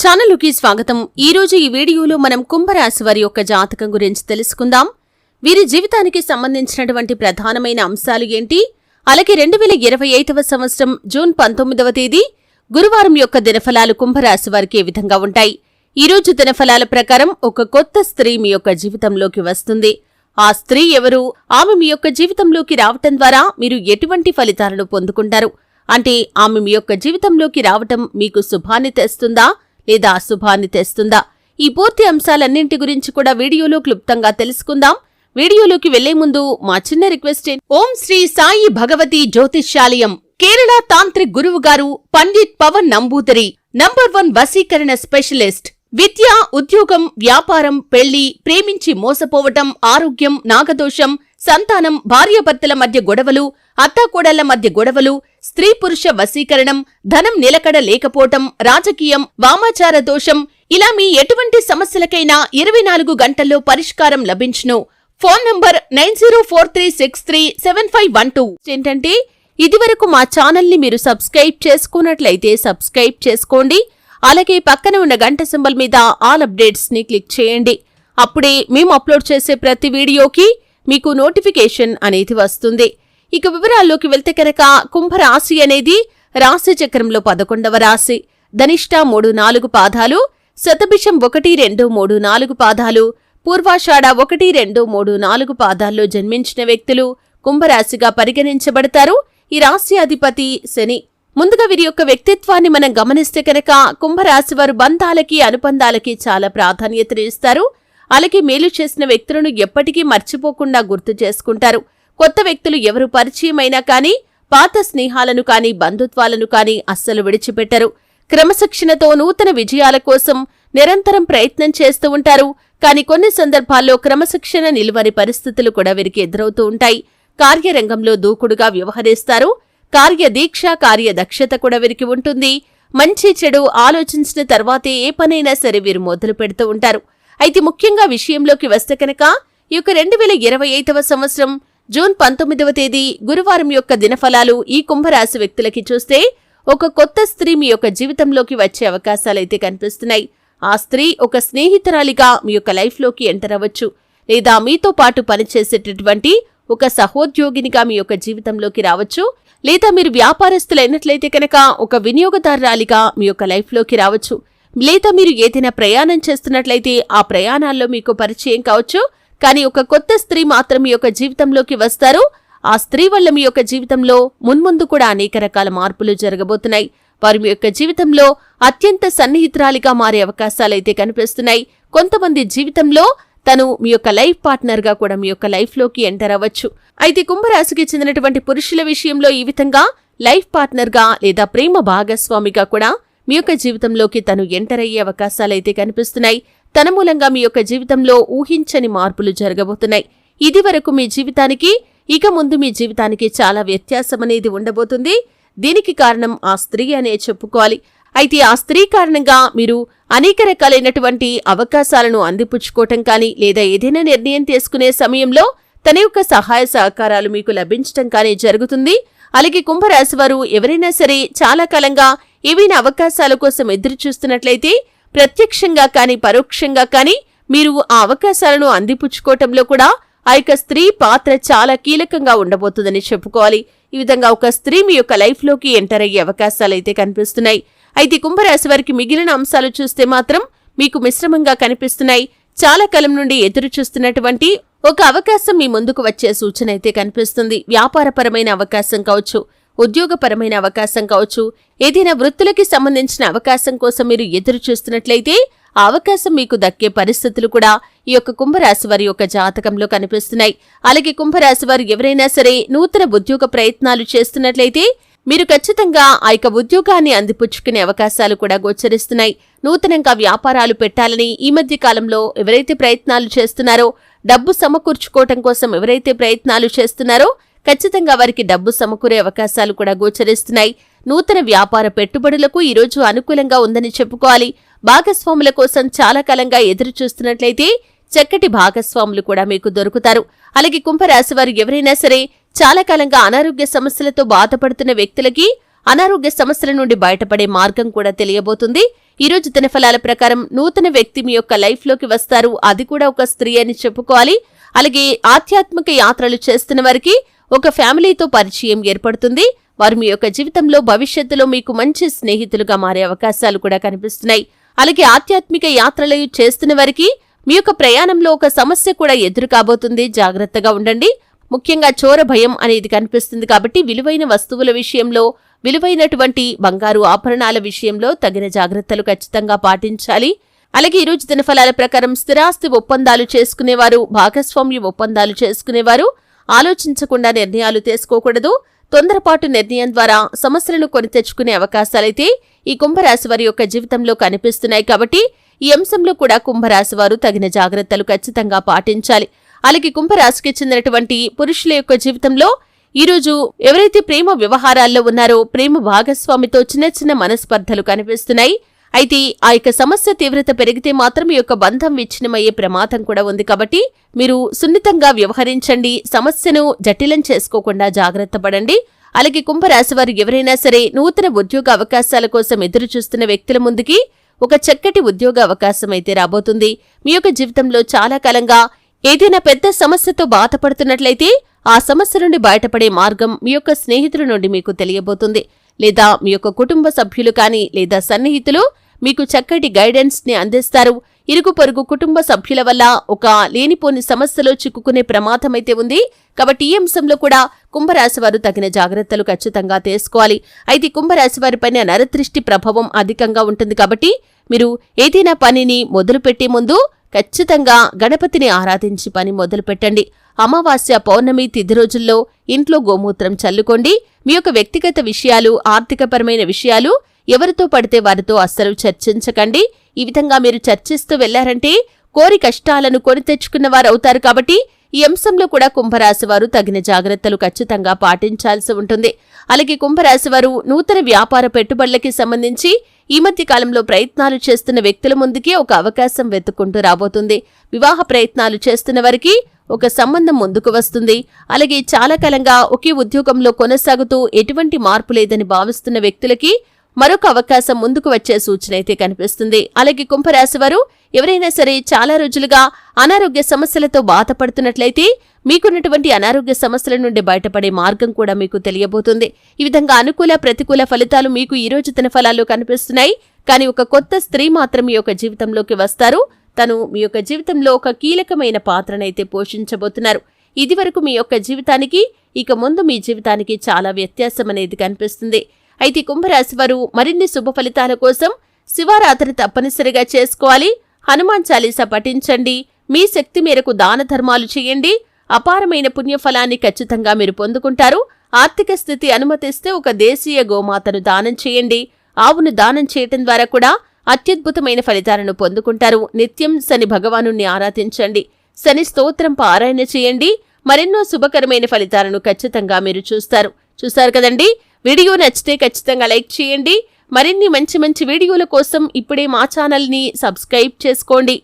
ఛానలుకి స్వాగతం. ఈరోజు ఈ వీడియోలో మనం కుంభరాశి వారి యొక్క జాతకం గురించి తెలుసుకుందాం. వీరి జీవితానికి సంబంధించినటువంటి ప్రధానమైన అంశాలు ఏంటి, అలాగే 2025వ సంవత్సరం జూన్ 19వ తేదీ గురువారం యొక్క దినఫలాలు కుంభరాశి వారికి ఏ విధంగా ఉంటాయి. ఈరోజు దినఫలాల ప్రకారం ఒక కొత్త స్త్రీ మీ యొక్క జీవితంలోకి వస్తుంది. ఆ స్త్రీ ఎవరు, ఆమె మీ యొక్క జీవితంలోకి రావటం ద్వారా మీరు ఎటువంటి ఫలితాలను పొందుకుంటారు, అంటే ఆమె మీ యొక్క జీవితంలోకి రావటం మీకు శుభాన్ని తెస్తుందా లేదా అశుభాన్ని తెస్తుందా, ఈ పూర్తి అంశాలన్నింటి గురించి కూడా వీడియోలో క్లుప్తంగా తెలుసుకుందాం. వీడియోలోకి వెళ్లే ముందు మా చిన్న రిక్వెస్ట్, ఓం శ్రీ సాయి భగవతి జ్యోతిష్యాలయం కేరళ తాంత్రిక్ గురువు గారు పండిత్ పవన్ నంబూదరి నంబర్ 1 వశీకరణ స్పెషలిస్ట్. విద్య, ఉద్యోగం, వ్యాపారం, పెళ్లి, ప్రేమించి మోసపోవటం, ఆరోగ్యం, నాగదోషం, సంతానం, భార్యాభర్తల మధ్య గొడవలు, అత్తాకోడళ్ల మధ్య గొడవలు, స్త్రీ పురుష వశీకరణం, ధనం నిలకడ లేకపోవటం, రాజకీయం, వామాచార దోషం, ఇలా మీ ఎటువంటి సమస్యలకైనా 24 గంటల్లో పరిష్కారం లభించును. Phone number 9043637512. ఏంటంటే ఇదివరకు మా ఛానల్ ని మీరు సబ్స్క్రైబ్ చేసుకున్నట్లయితే సబ్స్క్రైబ్ చేసుకోండి. అలాగే పక్కన ఉన్న గంట సింబల్ మీద ఆల్ అప్డేట్స్ ని క్లిక్ చేయండి. అప్పుడే మేము అప్లోడ్ చేసే ప్రతి వీడియోకి మీకు నోటిఫికేషన్ అనేది వస్తుంది. ఇక వివరాల్లోకి వెళ్తే కనుక కుంభరాశి అనేది రాశి చక్రంలో 11వ రాశి. ధనిష్ట 3-4 పాదాలు, శతభిషం 1-2-3-4 పాదాలు, పూర్వాషాఢ 1-2-3-4 పాదాల్లో జన్మించిన వ్యక్తులు కుంభరాశిగా పరిగణించబడతారు. ఈ రాశి అధిపతి శని. ముందుగా వీరి యొక్క వ్యక్తిత్వాన్ని మనం గమనిస్తే కనుక కుంభరాశి వారు బంధాలకి, అనుబంధాలకి చాలా ప్రాధాన్యతనిస్తారు. అలాగే మేలు చేసిన వ్యక్తులను ఎప్పటికీ మర్చిపోకుండా గుర్తు చేసుకుంటారు. కొత్త వ్యక్తులు ఎవరు పరిచయమైనా కానీ పాత స్నేహాలను కానీ బంధుత్వాలను కానీ అస్సలు విడిచిపెట్టరు. క్రమశిక్షణతో నూతన విజయాల కోసం నిరంతరం ప్రయత్నం చేస్తూ ఉంటారు. కానీ కొన్ని సందర్భాల్లో క్రమశిక్షణ నిలువని పరిస్థితులు కూడా వీరికి ఎదురవుతూ ఉంటాయి. కార్యరంగంలో దూకుడుగా వ్యవహరిస్తారు. కార్యదీక్ష, కార్యదక్షత కూడా వీరికి ఉంటుంది. మంచి చెడు ఆలోచించిన తర్వాతే ఏ పనైనా సరే వీరు మొదలు పెడుతూ ఉంటారు. అయితే ముఖ్యంగా విషయంలోకి వస్తే కనుక ఈ యొక్క 2025వ సంవత్సరం జూన్ 19వ తేదీ గురువారం యొక్క దినఫలాలు ఈ కుంభరాశి వ్యక్తులకి చూస్తే ఒక కొత్త స్త్రీ మీ యొక్క జీవితంలోకి వచ్చే అవకాశాలైతే కనిపిస్తున్నాయి. ఆ స్త్రీ ఒక స్నేహితురాలిగా మీ యొక్క లైఫ్లోకి ఎంటర్ అవ్వచ్చు, లేదా మీతో పాటు పనిచేసేటటువంటి ఒక సహోద్యోగినిగా మీ యొక్క జీవితంలోకి రావచ్చు, లేదా మీరు వ్యాపారస్తులైనట్లయితే కనుక ఒక వినియోగదారురాలిగా మీ యొక్క లైఫ్లోకి రావచ్చు, లేదా మీరు ఏదైనా ప్రయాణం చేస్తున్నట్లయితే ఆ ప్రయాణాల్లో మీకు పరిచయం కావచ్చు. కానీ ఒక కొత్త స్త్రీ మాత్రం మీ యొక్క జీవితంలోకి వస్తారు. ఆ స్త్రీ వల్ల మీ యొక్క జీవితంలో మున్ముందు కూడా అనేక రకాల మార్పులు జరగబోతున్నాయి. వారు మీ యొక్క జీవితంలో అత్యంత సన్నిహితురాలిగా మారే అవకాశాలైతే కనిపిస్తున్నాయి. కొంతమంది జీవితంలో తను మీ యొక్క లైఫ్ పార్ట్నర్ గా కూడా మీ యొక్క లైఫ్ లోకి ఎంటర్ అవ్వచ్చు. అయితే కుంభరాశికి చెందినటువంటి పురుషుల విషయంలో ఈ విధంగా లైఫ్ పార్ట్నర్ గా లేదా ప్రేమ భాగస్వామిగా కూడా మీ యొక్క జీవితంలోకి తను ఎంటర్ అయ్యే అవకాశాలైతే కనిపిస్తున్నాయి. తన మూలంగా మీ యొక్క జీవితంలో ఊహించని మార్పులు జరగబోతున్నాయి. ఇది వరకు మీ జీవితానికి, ఇక ముందు మీ జీవితానికి చాలా వ్యత్యాసం అనేది ఉండబోతుంది. దీనికి కారణం ఆ స్త్రీ అనే చెప్పుకోవాలి. అయితే ఆ స్త్రీ కారణంగా మీరు అనేక రకాలైనటువంటి అవకాశాలను అందిపుచ్చుకోవటం కానీ, లేదా ఏదైనా నిర్ణయం తీసుకునే సమయంలో తన యొక్క సహాయ సహకారాలు మీకు లభించటం కానీ జరుగుతుంది. అలాగే కుంభరాశి వారు ఎవరైనా సరే చాలా కాలంగా ఏవైనా అవకాశాల కోసం ఎదురు చూస్తున్నట్లయితే ప్రత్యక్షంగా కానీ పరోక్షంగా కానీ మీరు ఆ అవకాశాలను అందిపుచ్చుకోవటంలో కూడా ఆ యొక్క స్త్రీ పాత్ర చాలా కీలకంగా ఉండబోతుందని చెప్పుకోవాలి. ఈ విధంగా ఒక స్త్రీ మీ యొక్క లైఫ్ లోకి ఎంటర్ అయ్యే అవకాశాలైతే కనిపిస్తున్నాయి. అయితే కుంభరాశి వారికి మిగిలిన అంశాలు చూస్తే మాత్రం మీకు మిశ్రమంగా కనిపిస్తున్నాయి. చాలా కాలం నుండి ఎదురు చూస్తున్నటువంటి ఒక అవకాశం మీ ముందుకు వచ్చే సూచన అయితే కనిపిస్తుంది. వ్యాపారపరమైన అవకాశం కావచ్చు, ఉద్యోగపరమైన అవకాశం కావచ్చు, ఏదైనా వృత్తులకి సంబంధించిన అవకాశం కోసం మీరు ఎదురు చూస్తున్నట్లయితే ఆ అవకాశం మీకు దక్కే పరిస్థితులు కూడా ఈ యొక్క కుంభరాశి వారి యొక్క జాతకంలో కనిపిస్తున్నాయి. అలాగే కుంభరాశి వారు ఎవరైనా సరే నూతన ఉద్యోగ ప్రయత్నాలు చేస్తున్నట్లయితే మీరు ఖచ్చితంగా ఆ యొక్క ఉద్యోగాన్ని అందిపుచ్చుకునే అవకాశాలు కూడా గోచరిస్తున్నాయి. నూతనంగా వ్యాపారాలు పెట్టాలని ఈ మధ్య కాలంలో ఎవరైతే ప్రయత్నాలు చేస్తున్నారో, డబ్బు సమకూర్చుకోవటం కోసం ఎవరైతే ప్రయత్నాలు చేస్తున్నారో ఖచ్చితంగా వారికి డబ్బు సమకూరే అవకాశాలు కూడా గోచరిస్తున్నాయి. నూతన వ్యాపార పెట్టుబడులకు ఈరోజు అనుకూలంగా ఉందని చెప్పుకోవాలి. భాగస్వాముల కోసం చాలా కాలంగా ఎదురు చూస్తున్నట్లయితే చక్కటి భాగస్వాములు కూడా మీకు దొరుకుతారు. అలాగే కుంభరాశి వారు ఎవరైనా సరే చాలా కాలంగా అనారోగ్య సమస్యలతో బాధపడుతున్న వ్యక్తులకి అనారోగ్య సమస్యల నుండి బయటపడే మార్గం కూడా తెలియబోతుంది. ఈ రోజు దినఫలాల ప్రకారం నూతన వ్యక్తి మీ యొక్క లైఫ్ లోకి వస్తారు. అది కూడా ఒక స్త్రీ అని చెప్పుకోవాలి. అలాగే ఆధ్యాత్మిక యాత్రలు చేస్తున్న వారికి ఒక ఫ్యామిలీతో పరిచయం ఏర్పడుతుంది. వారు మీ యొక్క జీవితంలో భవిష్యత్తులో మీకు మంచి స్నేహితులుగా మారే అవకాశాలు కూడా కనిపిస్తున్నాయి. అలాగే ఆధ్యాత్మిక యాత్రలు చేస్తున్న వారికి మీ యొక్క ప్రయాణంలో ఒక సమస్య కూడా ఎదురు కాబోతుంది. జాగ్రత్తగా ఉండండి. ముఖ్యంగా చోర భయం అనేది కనిపిస్తుంది కాబట్టి విలువైన వస్తువుల విషయంలో, విలువైనటువంటి బంగారు ఆభరణాల విషయంలో తగిన జాగ్రత్తలు ఖచ్చితంగా పాటించాలి. అలాగే ఈ రోజు దినఫలాల ప్రకారం స్థిరాస్తి ఒప్పందాలు చేసుకునేవారు, భాగస్వామ్య ఒప్పందాలు చేసుకునేవారు ఆలోచించకుండా నిర్ణయాలు తీసుకోకూడదు. తొందరపాటు నిర్ణయం ద్వారా సమస్యలను కొని తెచ్చుకునే అవకాశాలైతే ఈ కుంభరాశి వారి యొక్క జీవితంలో కనిపిస్తున్నాయి కాబట్టి ఈ అంశంలో కూడా కుంభరాశి వారు తగిన జాగ్రత్తలు ఖచ్చితంగా పాటించాలి. అలాగే కుంభరాశికి చెందినటువంటి పురుషుల యొక్క జీవితంలో ఈరోజు ఎవరైతే ప్రేమ వ్యవహారాల్లో ఉన్నారో ప్రేమ భాగస్వామితో చిన్న చిన్న మనస్పర్ధలు కనిపిస్తున్నాయి. అయితే ఆ యొక్క సమస్య తీవ్రత పెరిగితే మాత్రం ఈ యొక్క బంధం విచ్ఛిన్నమయ్యే ప్రమాదం కూడా ఉంది కాబట్టి మీరు సున్నితంగా వ్యవహరించండి. సమస్యను జటిలం చేసుకోకుండా జాగ్రత్త పడండి. అలాగే కుంభరాశి వారు ఎవరైనా సరే నూతన ఉద్యోగ అవకాశాల కోసం ఎదురు చూస్తున్న వ్యక్తుల ముందుకి ఒక చక్కటి ఉద్యోగ అవకాశం అయితే రాబోతుంది. మీ యొక్క జీవితంలో చాలా కాలంగా ఏదైనా పెద్ద సమస్యతో బాధపడుతున్నట్లయితే ఆ సమస్య నుండి బయటపడే మార్గం మీ యొక్క స్నేహితుల నుండి మీకు తెలియబోతుంది. లేదా మీ యొక్క కుటుంబ సభ్యులు కానీ లేదా సన్నిహితులు మీకు చక్కటి గైడెన్స్ ని అందిస్తారు. ఇరుగు పొరుగు కుటుంబ సభ్యుల వల్ల ఒక లేనిపోని సమస్యలో చిక్కుకునే ప్రమాదమైతే ఉంది. కాబట్టి ఈ అంశంలో కూడా కుంభరాశి వారు తగిన జాగ్రత్తలు ఖచ్చితంగా తీసుకోవాలి. అయితే కుంభరాశి వారిపైన నరదృష్టి ప్రభావం అధికంగా ఉంటుంది కాబట్టి మీరు ఏదైనా పనిని మొదలుపెట్టే ముందు ఖచ్చితంగా గణపతిని ఆరాధించి పని మొదలుపెట్టండి. అమావాస్య, పౌర్ణమి తిథి రోజుల్లో ఇంట్లో గోమూత్రం చల్లుకోండి. మీ యొక్క వ్యక్తిగత విషయాలు, ఆర్థికపరమైన విషయాలు ఎవరితో పడితే వారితో అస్సలు చర్చించకండి. ఈ విధంగా మీరు చర్చిస్తూ వెళ్లారంటే కోరి కష్టాలను కొని తెచ్చుకున్న వారు అవుతారు. కాబట్టి ఈ అంశంలో కూడా కుంభరాశి వారు తగిన జాగ్రత్తలు ఖచ్చితంగా పాటించాల్సి ఉంటుంది. అలాగే కుంభరాశి వారు నూతన వ్యాపార పెట్టుబడులకి సంబంధించి ఈ మధ్య కాలంలో ప్రయత్నాలు చేస్తున్న వ్యక్తుల ముందుకే ఒక అవకాశం వెతుక్కుంటూ రాబోతుంది. వివాహ ప్రయత్నాలు చేస్తున్న వారికి ఒక సంబంధం ముందుకు వస్తుంది. అలాగే చాలా కాలంగా ఒకే ఉద్యోగంలో కొనసాగుతూ ఎటువంటి మార్పు లేదని భావిస్తున్న వ్యక్తులకి మరొక అవకాశం ముందుకు వచ్చే సూచన అయితే కనిపిస్తుంది. అలాగే కుంభరాశి వారు ఎవరైనా సరే చాలా రోజులుగా అనారోగ్య సమస్యలతో బాధపడుతున్నట్లయితే మీకున్నటువంటి అనారోగ్య సమస్యల నుండి బయటపడే మార్గం కూడా మీకు తెలియబోతుంది. ఈ విధంగా అనుకూల ప్రతికూల ఫలితాలు మీకు ఈ రోజు దినఫలాల్లో కనిపిస్తున్నాయి. కానీ ఒక కొత్త స్త్రీ మాత్రం మీ యొక్క జీవితంలోకి వస్తారు. తను మీ యొక్క జీవితంలో ఒక కీలకమైన పాత్రనైతే పోషించబోతున్నారు. ఇది వరకు మీ యొక్క జీవితానికి, ఇక ముందు మీ జీవితానికి చాలా వ్యత్యాసం అనేది కనిపిస్తుంది. అయితే కుంభరాశి వారు మరిన్ని శుభ ఫలితాల కోసం శివారాధన తప్పనిసరిగా చేసుకోవాలి. హనుమాన్ చాలీసా పఠించండి. మీ శక్తి మేరకు దాన ధర్మాలు చేయండి. అపారమైన పుణ్యఫలాన్ని ఖచ్చితంగా మీరు పొందుకుంటారు. ఆర్థిక స్థితి అనుమతిస్తే ఒక దేశీయ గోమాతను దానం చేయండి. ఆవును దానం చేయటం ద్వారా కూడా అత్యద్భుతమైన ఫలితాలను పొందుకుంటారు. నిత్యం శని భగవాను ఆరాధించండి. శని స్తోత్రం పారాయణ చేయండి. మరెన్నో శుభకరమైన ఫలితాలను ఖచ్చితంగా మీరు చూస్తారు కదండి. వీడియో నచ్చితే ఖచ్చితంగా లైక్ చేయండి. మరిన్ని మంచి మంచి వీడియోల కోసం ఇప్పుడే మా ఛానల్ని సబ్స్క్రైబ్ చేసుకోండి.